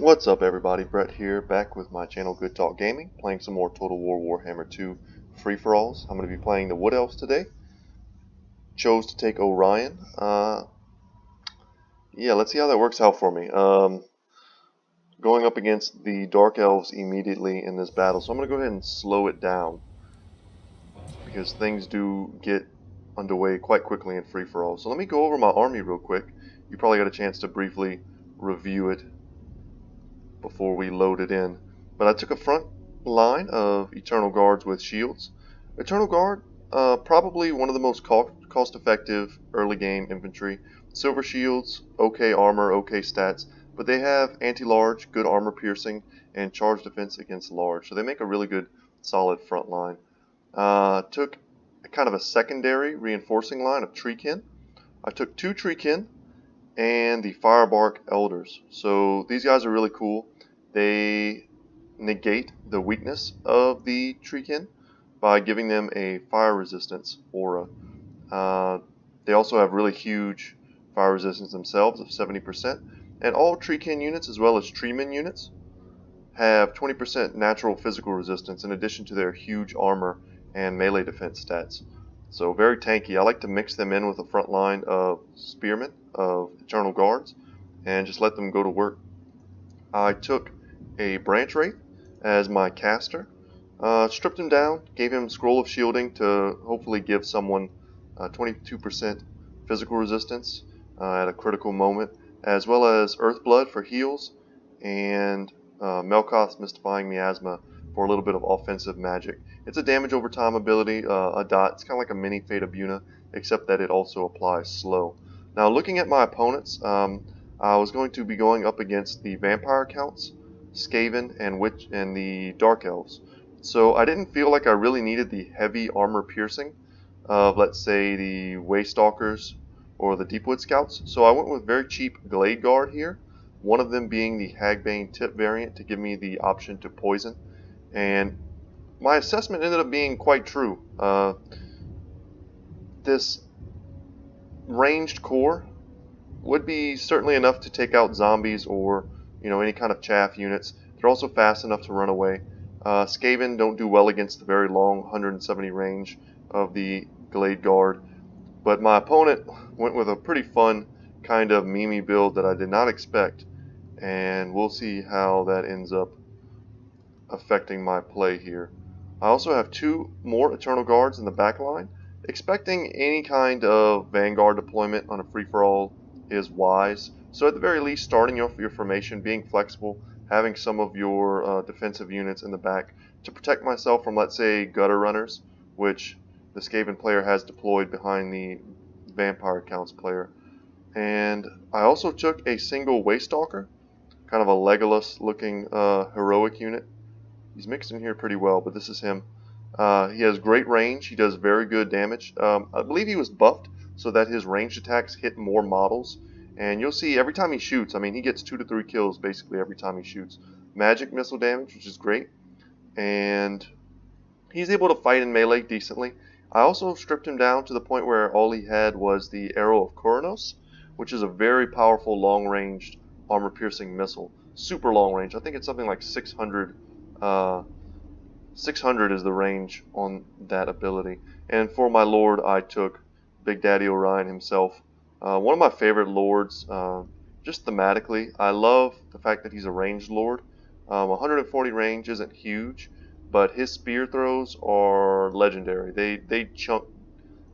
What's up everybody, Brett here, back with my channel Good Talk Gaming, playing some more Total War Warhammer 2 free-for-alls. I'm going to be playing the Wood Elves today. Chose to take Orion. Yeah, let's see how that works out for me. Going up against the Dark Elves immediately in this battle, so I'm going to go ahead and slow it down, because things do get underway quite quickly in free-for-all. So let me go over my army real quick. You probably got a chance to briefly review it before we load it in. But I took a front line of Eternal Guards with shields. Eternal Guard, probably one of the most cost-effective early game infantry. Silver shields, okay armor, okay stats, but they have anti-large, good armor piercing, and charge defense against large. So they make a really good solid front line. Took kind of a secondary reinforcing line of treekin. I took 2 treekin and the Firebark Elders. So these guys are really cool. They negate the weakness of the treekin by giving them a fire resistance aura. They also have really huge fire resistance themselves of 70%. And all treekin units, as well as treeman units, have 20% natural physical resistance in addition to their huge armor and melee defense stats. So very tanky. I like to mix them in with a front line of spearmen, of Eternal Guards, and just let them go to work. I took a Branch Wraith as my caster, stripped him down, gave him Scroll of Shielding to hopefully give someone 22% physical resistance at a critical moment, as well as Earthblood for heals, and Melkoth's Mystifying Miasma for a little bit of offensive magic. It's a damage over time ability, a dot. It's kind of like a mini Fate of Buna, except that it also applies slow. Now, looking at my opponents, I was going to be going up against the Vampire Counts, Skaven, and the Dark Elves. So I didn't feel like I really needed the heavy armor piercing of, let's say, the Waystalkers or the Deepwood Scouts. So I went with very cheap Glade Guard here, one of them being the Hagbane tip variant to give me the option to poison. And my assessment ended up being quite true. This ranged core would be certainly enough to take out zombies or any kind of chaff units. They're also fast enough to run away. Skaven don't do well against the very long 170 range of the Glade Guard, but my opponent went with a pretty fun kind of meme build that I did not expect, and we'll see how that ends up affecting my play here. I also have 2 more Eternal Guards in the back line. Expecting any kind of Vanguard deployment on a free-for-all is wise. So at the very least, starting off your formation, being flexible, having some of your defensive units in the back to protect myself from, let's say, gutter runners, which the Skaven player has deployed behind the Vampire Counts player. And I also took a single Waystalker, kind of a Legolas looking heroic unit. He's mixed in here pretty well, but this is him. He has great range. He does very good damage. I believe he was buffed so that his ranged attacks hit more models. And you'll see every time he shoots, he gets 2 to 3 kills basically every time he shoots. Magic missile damage, which is great. And he's able to fight in melee decently. I also stripped him down to the point where all he had was the Arrow of Kuranos, which is a very powerful long-ranged armor-piercing missile. Super long range. I think it's something like 600 is the range on that ability. And for my lord, I took Big Daddy Orion himself. One of my favorite lords, just thematically. I love the fact that he's a ranged lord. 140 range isn't huge, but his spear throws are legendary. They chunk.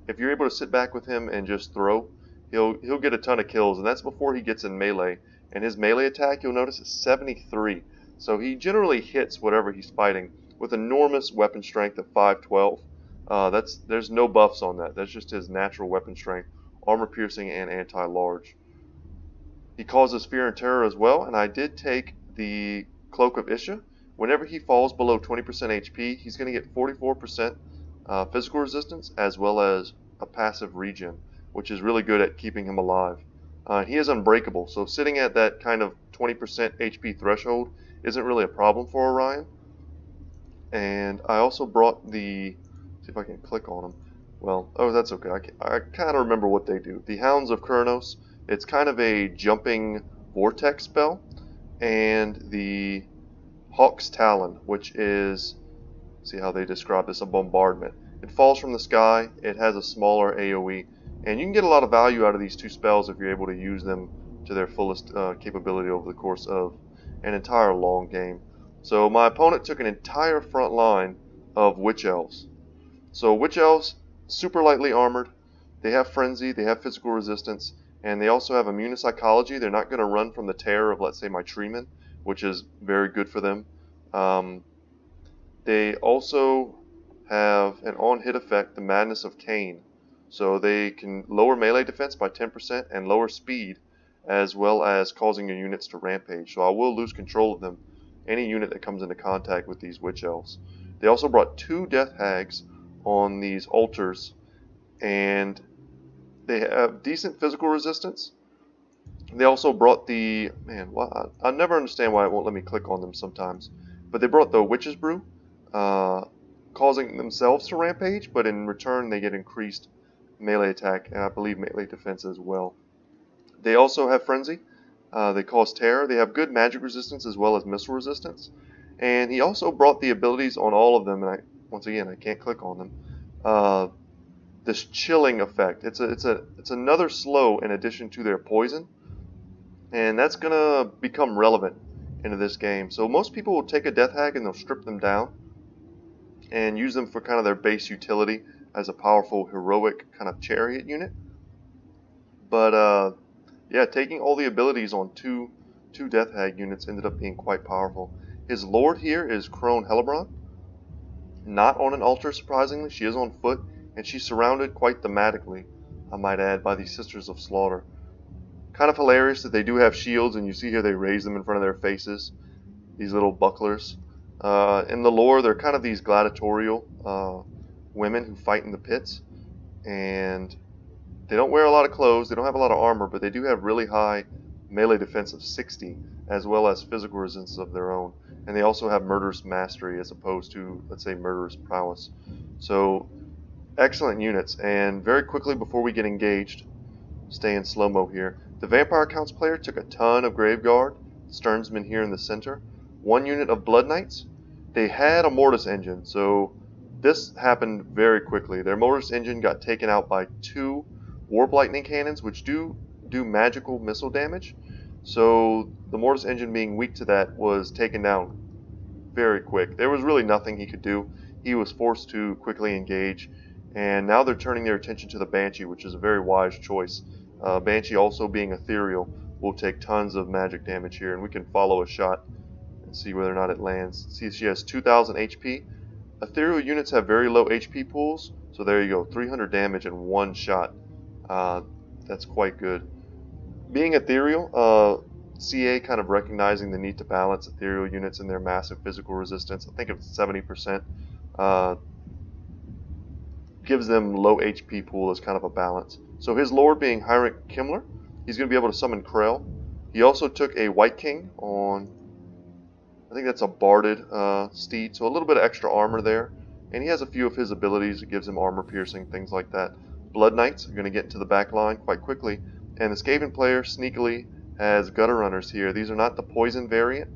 If you're able to sit back with him and just throw, he'll get a ton of kills, and that's before he gets in melee. And his melee attack, you'll notice, is 73. So he generally hits whatever he's fighting with enormous weapon strength of 512. There's no buffs on that. That's just his natural weapon strength, armor piercing, and anti-large. He causes fear and terror as well, and I did take the Cloak of Isha. Whenever he falls below 20% HP, he's going to get 44% physical resistance as well as a passive regen, which is really good at keeping him alive. He is unbreakable, so sitting at that kind of 20% HP threshold isn't really a problem for Orion. And I also brought see if I can click on them. Well, oh, that's okay. I kind of remember what they do. The Hounds of Kuranos, it's kind of a jumping vortex spell. and the Hawk's Talon, which is, see how they describe this, a bombardment. It falls from the sky, it has a smaller AoE, and you can get a lot of value out of these two spells if you're able to use them to their fullest capability over the course of an entire long game. So my opponent took an entire front line of Witch Elves. So Witch Elves, super lightly armored, they have Frenzy, they have physical resistance, and they also have Immunopsychology. They're not going to run from the terror of, let's say, my Treeman, which is very good for them. They also have an on-hit effect, the Madness of Cain. So they can lower melee defense by 10% and lower speed, as well as causing your units to rampage. So I will lose control of them, any unit that comes into contact with these Witch Elves. They also brought 2 Death Hags on these altars, and they have decent physical resistance. They also brought the, man, I never understand why it won't let me click on them sometimes, but they brought the Witch's Brew, causing themselves to rampage, but in return they get increased melee attack and I believe melee defense as well. They also have Frenzy. They cause terror. They have good magic resistance as well as missile resistance. And he also brought the abilities on all of them, and once again I can't click on them. This chilling effect. It's another slow in addition to their poison, and that's gonna become relevant into this game. So most people will take a Death Hag and they'll strip them down and use them for kind of their base utility as a powerful heroic kind of chariot unit. But yeah, taking all the abilities on two Death Hag units ended up being quite powerful. His lord here is Crone Hellebron, not on an altar surprisingly. She is on foot, and she's surrounded quite thematically, I might add, by the Sisters of Slaughter. Kind of hilarious that they do have shields, and you see here they raise them in front of their faces, these little bucklers. In the lore, they're kind of these gladiatorial women who fight in the pits, and they don't wear a lot of clothes, they don't have a lot of armor, but they do have really high melee defense of 60, as well as physical resistance of their own. And they also have murderous mastery as opposed to, let's say, murderous prowess. So, excellent units. And very quickly before we get engaged, stay in slow-mo here, the Vampire Accounts player took a ton of Graveguard, Sternsman here in the center, 1 unit of Blood Knights. They had a Mortis engine, so this happened very quickly. Their Mortis engine got taken out by 2 Warp Lightning Cannons, which do magical missile damage. So the Mortis engine, being weak to that, was taken down very quick. There was really nothing he could do. He was forced to quickly engage, and now they're turning their attention to the Banshee, which is a very wise choice. Banshee, also being ethereal, will take tons of magic damage here, and we can follow a shot and see whether or not it lands. See, she has 2,000 HP. Ethereal units have very low HP pools, so there you go, 300 damage in 1 shot. That's quite good. Being ethereal, CA kind of recognizing the need to balance ethereal units and their massive physical resistance. I think it's 70%. Gives them low HP pool as kind of a balance. So his lord being Heinrich Kimmler, he's going to be able to summon Krell. He also took a White King on, I think that's a Barded steed, so a little bit of extra armor there. And he has a few of his abilities that gives him armor piercing, things like that. Blood Knights are going to get into the back line quite quickly. And the Skaven player sneakily has Gutter Runners here. These are not the poison variant,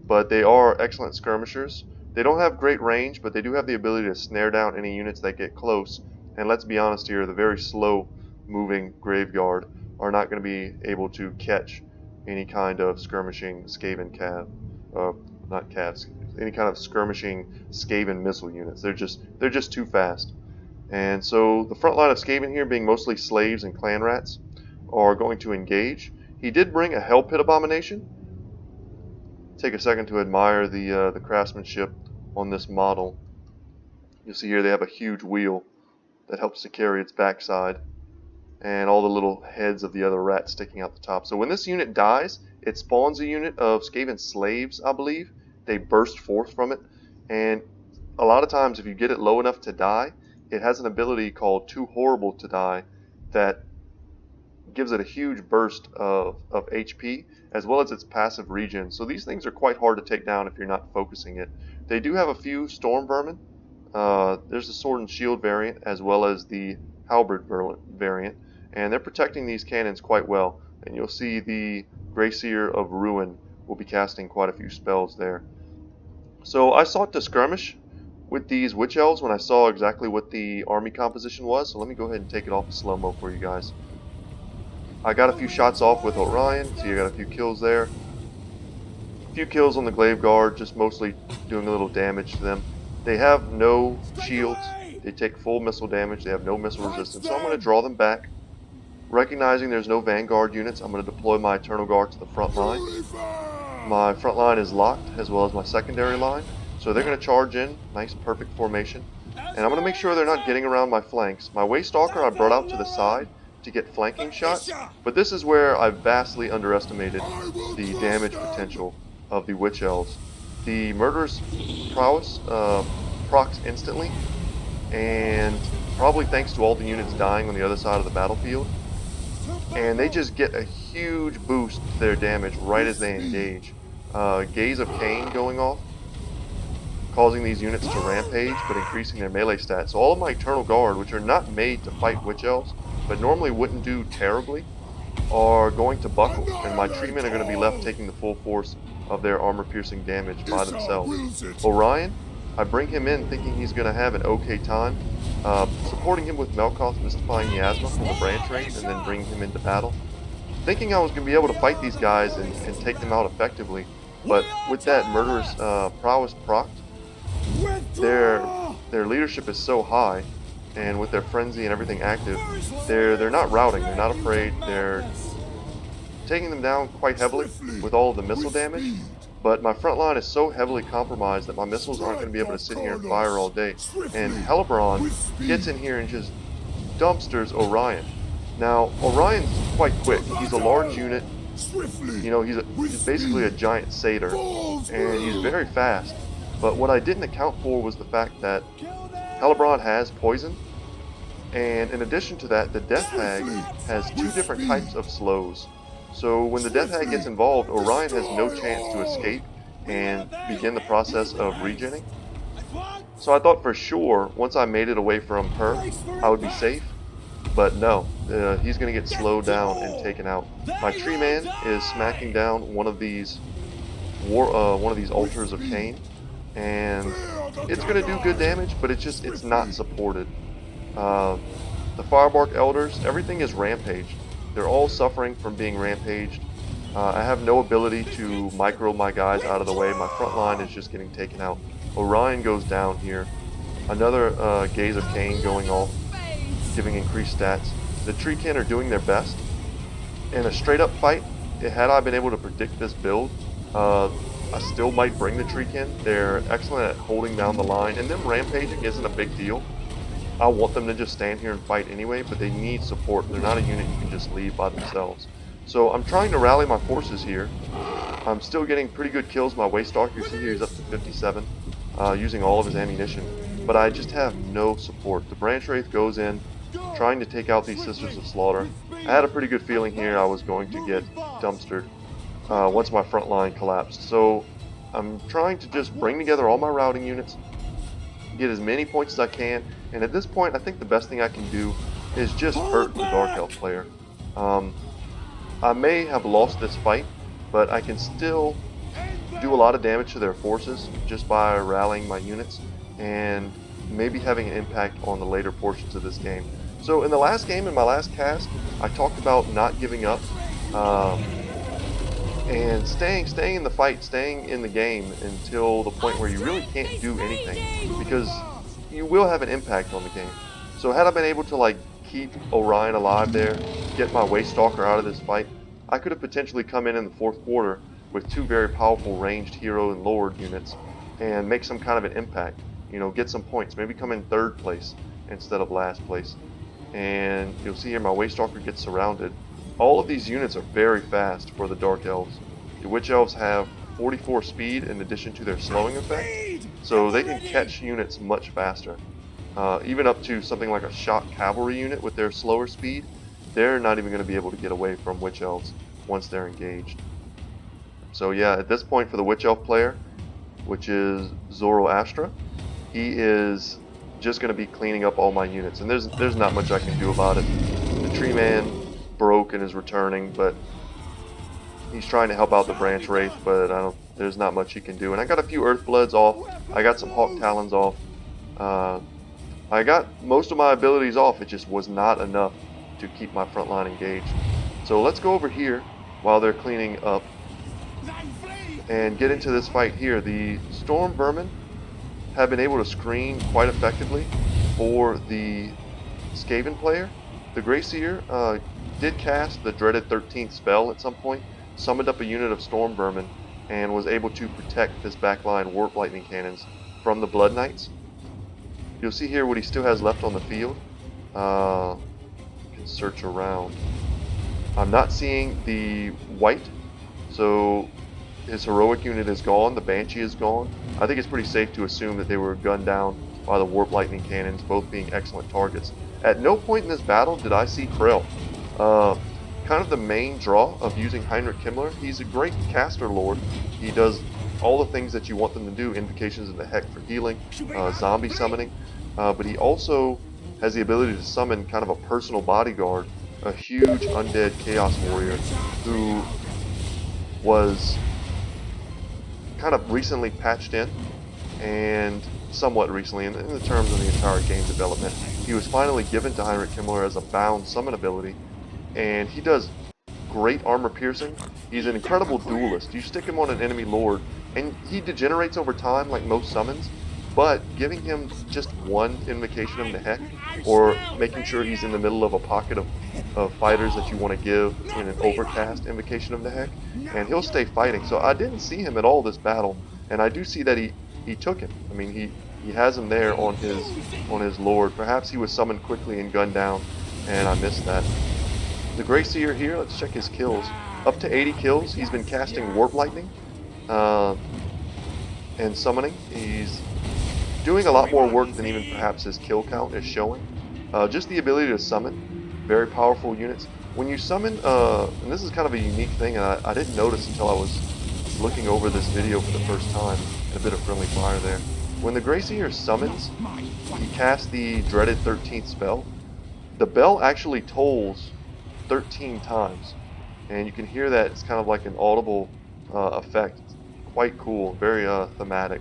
but they are excellent skirmishers. They don't have great range, but they do have the ability to snare down any units that get close. And let's be honest here, the very slow moving Graveguard are not going to be able to catch any kind of skirmishing Skaven cav, not calves, any kind of skirmishing Skaven missile units. They're just too fast. And so the front line of Skaven here, being mostly slaves and clan rats, are going to engage. He did bring a Hell Pit Abomination. Take a second to admire the craftsmanship on this model. You'll see here they have a huge wheel that helps to carry its backside, and all the little heads of the other rats sticking out the top. So when this unit dies, it spawns a unit of Skaven slaves, I believe. They burst forth from it, and a lot of times if you get it low enough to die, it has an ability called Too Horrible to Die that gives it a huge burst of HP, as well as its passive regen. So these things are quite hard to take down if you're not focusing it. They do have a few Storm Vermin. There's the Sword and Shield variant, as well as the Halberd variant, and they're protecting these cannons quite well. And you'll see the Greyseer of Ruin will be casting quite a few spells there. So I sought to skirmish with these Witch Elves when I saw exactly what the army composition was, so let me go ahead and take it off of slow-mo for you guys. I got a few shots off with Orion, so you got a few kills there. A few kills on the Glaive Guard, just mostly doing a little damage to them. They have no shields, they take full missile damage, they have no missile resistance, so I'm going to draw them back. Recognizing there's no Vanguard units, I'm going to deploy my Eternal Guard to the front line. My front line is locked, as well as my secondary line. So they're going to charge in, nice perfect formation. And I'm going to make sure they're not getting around my flanks. My Waystalker I brought out to the side to get flanking shots, but this is where I vastly underestimated the damage potential of the Witch Elves. The Murderous Prowess procs instantly, and probably thanks to all the units dying on the other side of the battlefield. And they just get a huge boost to their damage right as they engage. Gaze of Cain going off, causing these units to rampage, but increasing their melee stats. So all of my Eternal Guard, which are not made to fight Witch Elves, but normally wouldn't do terribly, are going to buckle, and my treatment are going to be left taking the full force of their armor-piercing damage by themselves. Orion, I bring him in thinking he's going to have an okay time, supporting him with Melkoth Mystifying Miasma from the branch range, and then bringing him into battle. Thinking I was going to be able to fight these guys and take them out effectively, but with that Murderous Prowess procced, their leadership is so high, and with their frenzy and everything active, they're not routing, they're not afraid, they're taking them down quite heavily with all of the missile damage, but my front line is so heavily compromised that my missiles aren't going to be able to sit here and fire all day, and Helibron gets in here and just dumpsters Orion. Now, Orion's quite quick, he's a large unit, you know, he's basically a giant satyr, and he's very fast, but what I didn't account for was the fact that Helibron has poison, and in addition to that, the Death Hag has two different types of slows. So when the Death Hag gets involved, Orion has no chance to escape and begin the process of regenning. So I thought for sure, once I made it away from her, I would be safe, but no, he's going to get slowed down and taken out. My Tree Man is smacking down one of these Altars of Cain, and it's going to do good damage, but it's not supported. The Firebark Elders, everything is rampaged. They're all suffering from being rampaged. I have no ability to micro my guys out of the way. My front line is just getting taken out. Orion goes down here. Another Gaze of Cain going off, giving increased stats. The Treekin are doing their best. In a straight up fight, had I been able to predict this build, I still might bring the Treekin. They're excellent at holding down the line, and them rampaging isn't a big deal. I want them to just stand here and fight anyway, but they need support. They're not a unit you can just leave by themselves. So I'm trying to rally my forces here. I'm still getting pretty good kills. My Waystalker, you see here, he's up to 57, using all of his ammunition. But I just have no support. The Branch Wraith goes in, trying to take out these Sisters of Slaughter. I had a pretty good feeling here I was going to get dumpstered once my front line collapsed. So I'm trying to just bring together all my routing units, get as many points as I can, and at this point I think the best thing I can do is just hurt the Dark Elf player. I may have lost this fight, but I can still do a lot of damage to their forces just by rallying my units and maybe having an impact on the later portions of this game. So in the last game, in my last cast, I talked about not giving up and staying in the fight, staying in the game until the point where you really can't do anything, because you will have an impact on the game. So had I been able to like keep Orion alive there, get my Waystalker out of this fight, I could have potentially come in the fourth quarter with two very powerful ranged hero and lord units and make some kind of an impact. You know, get some points, maybe come in third place instead of last place. And you'll see here my Waystalker gets surrounded. All of these units are very fast for the Dark Elves. The Witch Elves have 44 speed in addition to their slowing effect, so they can catch units much faster. Even up to something like a Shock Cavalry unit with their slower speed, they're not even going to be able to get away from Witch Elves once they're engaged. So yeah, at this point for the Witch Elf player, which is Zoroastra, he is just going to be cleaning up all my units, and there's not much I can do about it. The Tree Man broke and is returning, but He's trying to help out the Branch Wraith, but there's not much he can do. And I got a few Earthbloods off. I got some Hawk Talons off. I got most of my abilities off. It just was not enough to keep my front line engaged. So let's go over here while they're cleaning up and get into this fight here. The Storm Vermin have been able to screen quite effectively for the Skaven player. The Grey Seer did cast the dreaded 13th spell at some point, summoned up a unit of Storm Vermin, and was able to protect this backline Warp Lightning Cannons from the Blood Knights. You'll see here what he still has left on the field. Can search around. I'm not seeing the white, so his heroic unit is gone, the Banshee is gone. I think it's pretty safe to assume that they were gunned down by the Warp Lightning Cannons, both being excellent targets. At no point in this battle did I see Krell. Kind of the main draw of using Heinrich Himmler. He's a great caster lord. He does all the things that you want them to do, Invocations of the Heck for healing, zombie summoning, but he also has the ability to summon kind of a personal bodyguard, a huge undead chaos warrior who was kind of recently patched in, and somewhat recently in the terms of the entire game development. He was finally given to Heinrich Himmler as a bound summon ability, and he does great armor piercing. He's an incredible duelist. You stick him on an enemy lord, and he degenerates over time like most summons, but giving him just one Invocation of the Heck, or making sure he's in the middle of a pocket of fighters that you want to give in an overcast Invocation of the Heck, and he'll stay fighting. So I didn't see him at all this battle, and I do see that he took him. I mean, he has him there on his lord. Perhaps he was summoned quickly and gunned down, and I missed that. The Grey Seer here, let's check his kills. Up to 80 kills. He's been casting Warp Lightning and summoning. He's doing a lot more work than even perhaps his kill count is showing. Just the ability to summon very powerful units. When you summon, and this is kind of a unique thing, and I didn't notice until I was looking over this video for the first time, and a bit of friendly fire there. When the Grey Seer summons, he casts the dreaded 13th spell. The bell actually tolls 13 times, and you can hear that. It's kind of like an audible effect. Quite cool, very thematic.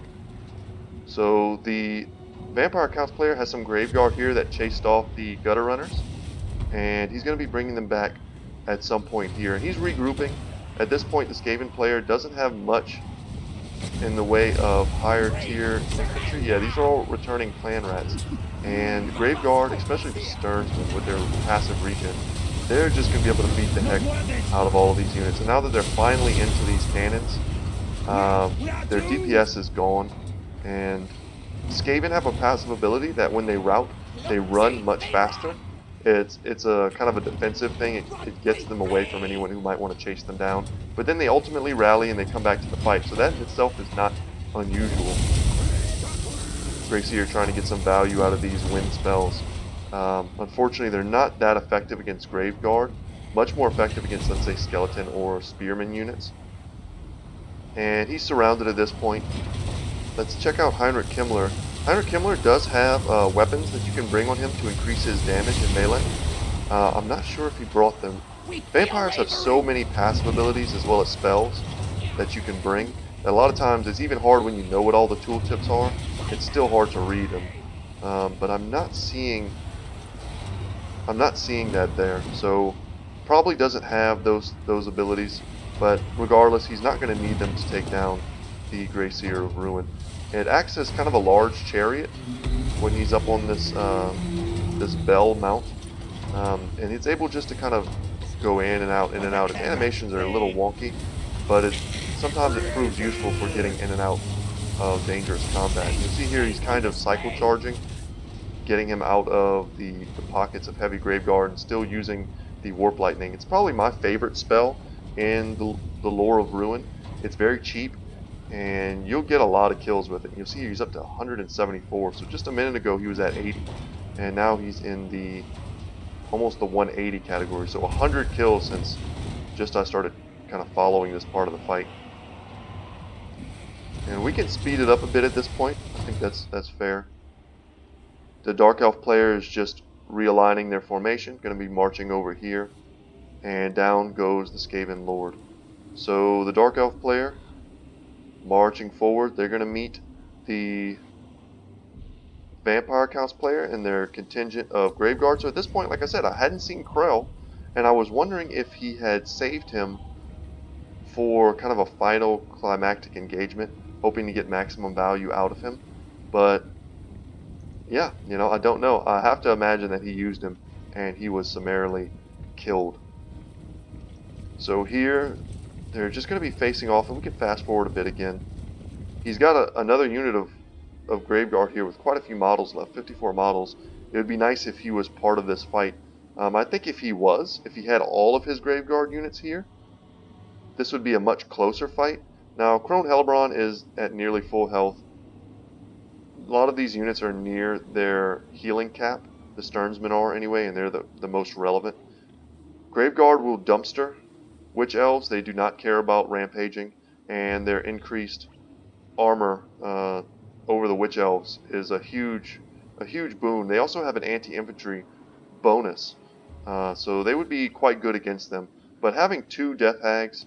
So the Vampire Accounts player has some Graveguard here that chased off the Gutter Runners, and he's going to be bringing them back at some point here, and he's regrouping. At this point, the Skaven player doesn't have much in the way of higher tier infantry. Yeah, these are all returning clan rats, and Graveguard, especially the Sternsmen with their passive regen, they're just going to be able to beat the heck out of all of these units. And now that they're finally into these cannons, their DPS is gone, and Skaven have a passive ability that when they rout, they run much faster. It's a kind of a defensive thing. It gets them away from anyone who might want to chase them down. But then they ultimately rally and they come back to the fight. So that in itself is not unusual. Grey Seer trying to get some value out of these wind spells. Unfortunately, they're not that effective against Graveguard. Much more effective against, let's say, Skeleton or Spearman units. And he's surrounded at this point. Let's check out Heinrich Himmler. Heinrich Himmler does have weapons that you can bring on him to increase his damage in melee. I'm not sure if he brought them. Vampires have so many passive abilities as well as spells that you can bring. A lot of times it's even hard when you know what all the tooltips are. It's still hard to read them. But I'm not seeing that there. So probably doesn't have those abilities. But regardless, he's not going to need them to take down the Grey Seer of Ruin. It acts as kind of a large chariot when he's up on this this bell mount, and it's able just to kind of go in and out, in and out. Its animations are a little wonky, but sometimes it proves useful for getting in and out of dangerous combat. You see here he's kind of cycle charging, getting him out of the pockets of heavy Graveguard and still using the Warp Lightning. It's probably my favorite spell in the lore of Ruin. It's very cheap, and you'll get a lot of kills with it. You'll see he's up to 174. So just a minute ago he was at 80, and now he's in the almost the 180 category. So 100 kills since just I started kind of following this part of the fight. And we can speed it up a bit at this point. I think that's fair. The Dark Elf player is just realigning their formation, going to be marching over here, and down goes the Skaven Lord. So the Dark Elf player marching forward, they're going to meet the Vampire Accounts player and their contingent of Graveguard. So at this point, like I said, I hadn't seen Krell, and I was wondering if he had saved him for kind of a final climactic engagement, hoping to get maximum value out of him. But yeah, I don't know. I have to imagine that he used him and he was summarily killed. So here, they're just going to be facing off, and we can fast forward a bit again. He's got another unit of Graveguard here with quite a few models left, 54 models. It would be nice if he was part of this fight. I think if he had all of his Graveguard units here, this would be a much closer fight. Now, Crone Hellebron is at nearly full health. A lot of these units are near their healing cap. The Sternsmen are anyway, and they're the most relevant. Graveguard will dumpster Witch Elves. They do not care about rampaging, and their increased armor over the Witch Elves is a huge boon. They also have an anti-infantry bonus, so they would be quite good against them. But having two Death Hags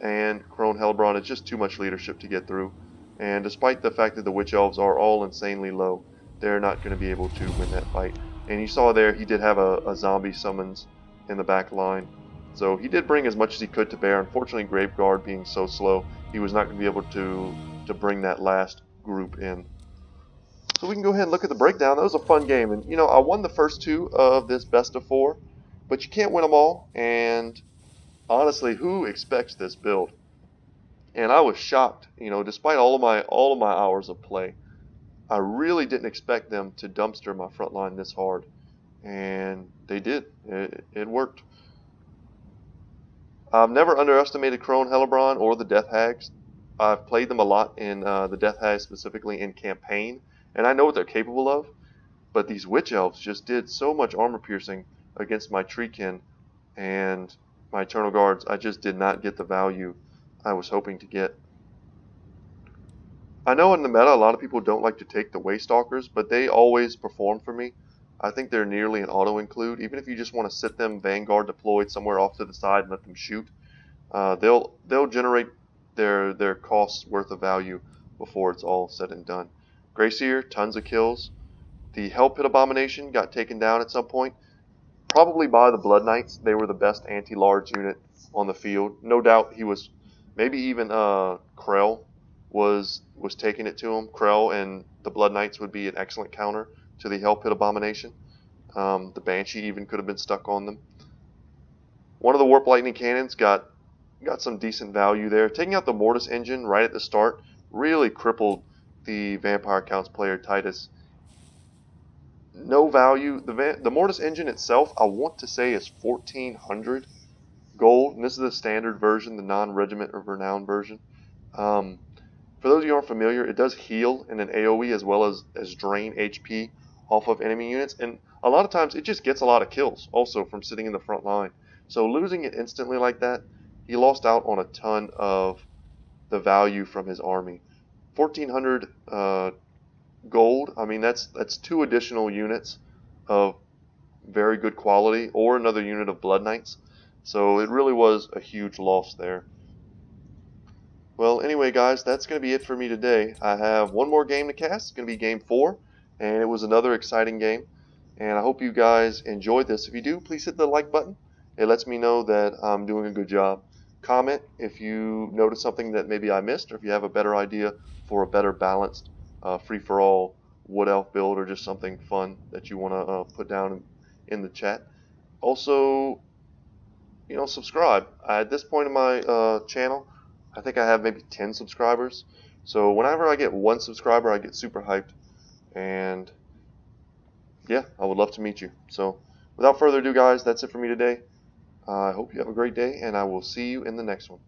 and Crone Hellebron is just too much leadership to get through. And despite the fact that the Witch Elves are all insanely low, they're not going to be able to win that fight. And you saw there, he did have a zombie summons in the back line. So he did bring as much as he could to bear. Unfortunately, Graveguard being so slow, he was not going to be able to bring that last group in. So we can go ahead and look at the breakdown. That was a fun game. And, I won the first two of this best of 4. But you can't win them all. And honestly, who expects this build? And I was shocked, despite all of my hours of play, I really didn't expect them to dumpster my front line this hard, and they did. It worked. I've never underestimated Crone Hellebron or the Death Hags. I've played them a lot in the Death Hags specifically in campaign, and I know what they're capable of. But these Witch Elves just did so much armor piercing against my Treekin and my Eternal Guards. I just did not get the value I was hoping to get. I know in the meta a lot of people don't like to take the Waystalkers, but they always perform for me. I think they're nearly an auto-include. Even if you just want to sit them Vanguard deployed somewhere off to the side and let them shoot, they'll generate their costs worth of value before it's all said and done. Greyseer, tons of kills. The Hell Pit Abomination got taken down at some point. Probably by the Blood Knights. They were the best anti-large unit on the field. No doubt he was, maybe even Krell was taking it to him. Krell and the Blood Knights would be an excellent counter to the Hell Pit Abomination. The Banshee even could have been stuck on them. One of the Warp Lightning Cannons got some decent value there. Taking out the Mortis engine right at the start really crippled the Vampire Accounts player Titus. No value. The Mortis engine itself, I want to say, is 1,400 gold, and this is the standard version, the non-regiment or renown version. For those of you who aren't familiar, it does heal in an AoE as well as drain HP off of enemy units, and a lot of times it just gets a lot of kills also from sitting in the front line. So losing it instantly like that, he lost out on a ton of the value from his army. 1,400 gold, I mean that's 2 additional units of very good quality or another unit of Blood Knights. So it really was a huge loss there. Well, anyway, guys, that's going to be it for me today. I have one more game to cast. It's going to be Game 4, and it was another exciting game. And I hope you guys enjoyed this. If you do, please hit the like button. It lets me know that I'm doing a good job. Comment if you notice something that maybe I missed, or if you have a better idea for a better balanced free-for-all Wood Elf build, or just something fun that you want to put down in the chat. Also, subscribe. At this point in my channel, I think I have maybe 10 subscribers. So whenever I get 1 subscriber, I get super hyped. And yeah, I would love to meet you. So without further ado, guys, that's it for me today. I hope you have a great day, and I will see you in the next one.